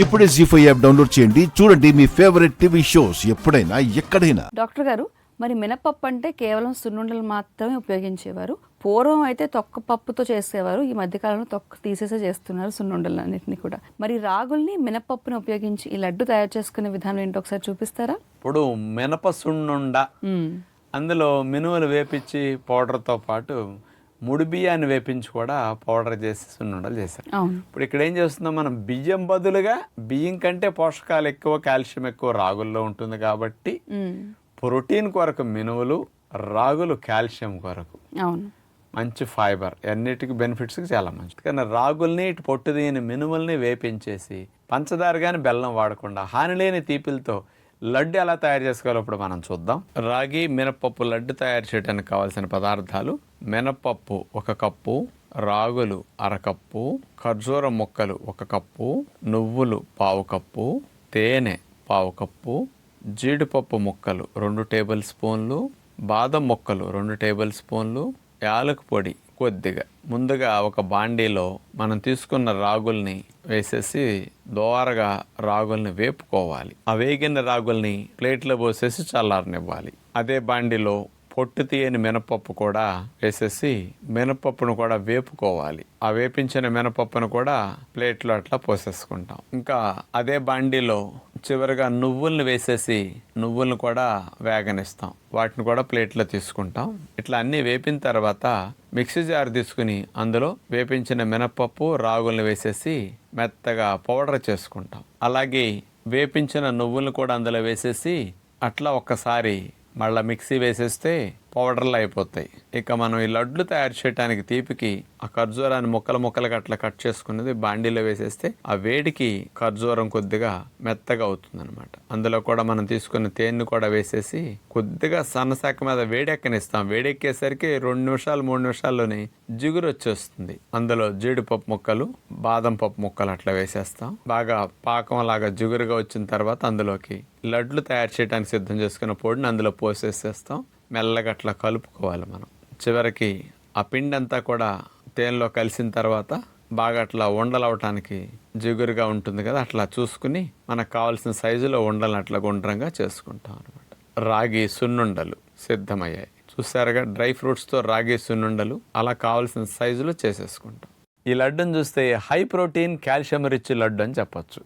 ఇప్పుడే జీ5 app download చేయండి. చూడండి మీ ఫేవరెట్ టీవీ షోస్ ఎప్పుడైనా ఎక్కడైనా. డాక్టర్ గారు, మరి మినపప్పు అంటే కేవలం సున్నుండలు మాత్రమే ఉపయోగించేవారు. పూర్వం అయితే తొక్క పప్పుతో చేసేవారు. ఈ మధ్యకాలంలో తొక్క తీసేసే చేస్తున్నారు సున్నుండలు అన్నింటినీ కూడా. మరి రాగుల్ని మినపప్పుని ఉపయోగించి ఈ లడ్డు తయారు చేసుకునే విధానం ఏంటో ఒకసారి చూపిస్తారా? ఇప్పుడు మినప సున్నుండ, అందులో మినుములు వేపించి పౌడర్తో పాటు ముడి బియ్యాన్ని వేపించి కూడా పౌడర్ చేసి సున్నుండలు చేశారు. ఇప్పుడు ఇక్కడ ఏం చేస్తున్నాం, మనం బియ్యం బదులుగా, బియ్యం కంటే పోషకాలు ఎక్కువ, కాల్షియం ఎక్కువ రాగుల్లో ఉంటుంది కాబట్టి ప్రోటీన్ కొరకు మినుములు, రాగులు కాల్షియం కొరకు మంచి ఫైబర్, అన్నిటికీ బెనిఫిట్స్కి చాలా మంచిది. కానీ రాగుల్ని ఇటు పొట్టు తీయని మినుముల్ని వేపించేసి పంచదార కానీ బెల్లం వాడకుండా హాని లేని తీపిలతో లడ్డు ఎలా తయారు చేసుకోవాలో ఇప్పుడు మనం చూద్దాం. రాగి మినపప్పు లడ్డు తయారు చేయడానికి కావాల్సిన పదార్థాలు: మినపప్పు 1 కప్పు, రాగులు 1/2 కప్పు, ఖర్జూర ముక్కలు 1 కప్పు, నువ్వులు 1/4 కప్పు, తేనె 1/4 కప్పు, జీడిపప్పు ముక్కలు 2 టేబుల్ స్పూన్లు, బాదం ముక్కలు 2 టేబుల్ స్పూన్లు, యాలక పొడి కొద్దిగా. ముందుగా ఒక బాండీలో మనం తీసుకున్న రాగుల్ని వేసేసి దోరగా రాగుల్ని వేపుకోవాలి. ఆ వేగిన రాగుల్ని ప్లేట్లో పోసేసి చల్లారనివ్వాలి. అదే బాండీలో పొట్టు తీయని మినపప్పు కూడా వేసేసి మినపప్పును కూడా వేపుకోవాలి. ఆ వేపించిన మినపప్పును కూడా ప్లేట్లో అట్లా పోసేసుకుంటాం. ఇంకా అదే బాండీలో చివరిగా నువ్వుల్ని వేసేసి నువ్వులను కూడా వేగనిస్తాం. వాటిని కూడా ప్లేట్లో తీసుకుంటాం. ఇట్లా అన్నీ వేపిన తర్వాత మిక్సీ జార్ తీసుకుని అందులో వేపించిన మినపప్పు, రాగుల్ని వేసేసి మెత్తగా పౌడర్ చేసుకుంటాం. అలాగే వేపించిన నువ్వులను కూడా అందులో వేసేసి అట్లా ఒక్కసారి మళ్ళీ మిక్సీ వేసేస్తే పౌడర్లు అయిపోతాయి. ఇక మనం ఈ లడ్లు తయారు చేయడానికి తీపికి ఆ ఖర్జూరాన్ని ముక్కలుగా అట్లా కట్ చేసుకున్నది బాండీలో వేసేస్తే ఆ వేడికి ఖర్జూరం కొద్దిగా మెత్తగా అవుతుంది అనమాట. అందులో కూడా మనం తీసుకున్న తేనె కూడా వేసేసి కొద్దిగా సన్నశాఖ మీద వేడెక్కనిస్తాం. వేడెక్కేసరికి 2 నిమిషాలు 3 నిమిషాల్లోనే జిగురు వచ్చేస్తుంది. అందులో జీడిపప్పు ముక్కలు, బాదం పప్పు ముక్కలు అట్లా వేసేస్తాం. బాగా పాకం లాగా జిగురుగా వచ్చిన తర్వాత అందులోకి లడ్లు తయారు చేయడానికి సిద్ధం చేసుకున్న పొడిని అందులో పోసేసేస్తాం. మెల్లగా అట్లా కలుపుకోవాలి మనం. చివరికి ఆ పిండి అంతా కూడా తేనెలో కలిసిన తర్వాత బాగా అట్లా ఉండలు అవటానికి జిగురుగా ఉంటుంది కదా, అట్లా చూసుకుని మనకు కావాల్సిన సైజులో ఉండలను అట్లా గుండ్రంగా చేసుకుంటాం అనమాట. రాగి సున్నుండలు సిద్ధమయ్యాయి. చూసారుగా, డ్రై ఫ్రూట్స్తో రాగి సున్నుండలు అలా కావాల్సిన సైజులో చేసేసుకుంటాం. ఈ లడ్డును చూస్తే high protein, calcium rich laddu అని చెప్పొచ్చు.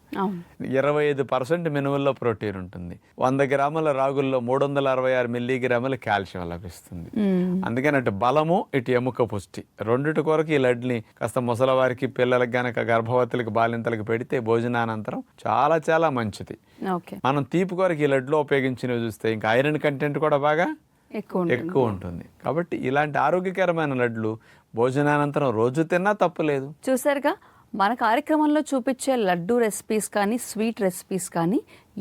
25% మినుముల్లో ప్రోటీన్ ఉంటుంది. 100 గ్రాముల రాగుల్లో 366 మిల్లీగ్రాముల కాల్షియం లభిస్తుంది. అందుకని అటు బలము, ఇటు ఎముక పుష్టి రెండిటి కొరకు ఈ లడ్డుని కాస్త ముసలవారికి, పిల్లలకు గనక గర్భవతులకు, బాలింతలకు పెడితే భోజనానంతరం చాలా చాలా మంచిది. మనం తీపి కొరకు ఈ లడ్డులో ఉపయోగించినవి చూస్తే ఇంకా ఐరన్ కంటెంట్ కూడా బాగా ఎక్కువ ఉంటుంది. కాబట్టి ఇలాంటి ఆరోగ్యకరమైన లడ్లు భోజనానంతరం రోజు తిన్నా తప్పులేదు. చూసారుగా, మన కార్యక్రమంలో చూపించే లడ్డు రెసిపీస్ కానీ, స్వీట్ రెసిపీస్ కానీ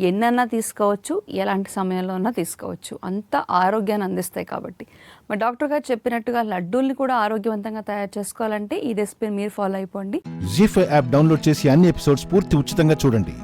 ఎన్నన్నా తీసుకోవచ్చు, ఎలాంటి సమయంలో అన్నా తీసుకోవచ్చు. అంత ఆరోగ్యాన్ని అందిస్తాయి కాబట్టి. మరి డాక్టర్ గారు చెప్పినట్టుగా లడ్డూల్ని కూడా ఆరోగ్యవంతంగా తయారు చేసుకోవాలంటే ఈ రెసిపీని మీరు ఫాలో అయిపోండి. జీ5 యాప్ డౌన్లోడ్ చేసి అన్ని ఎపిసోడ్స్ పూర్తి ఉచితంగా చూడండి.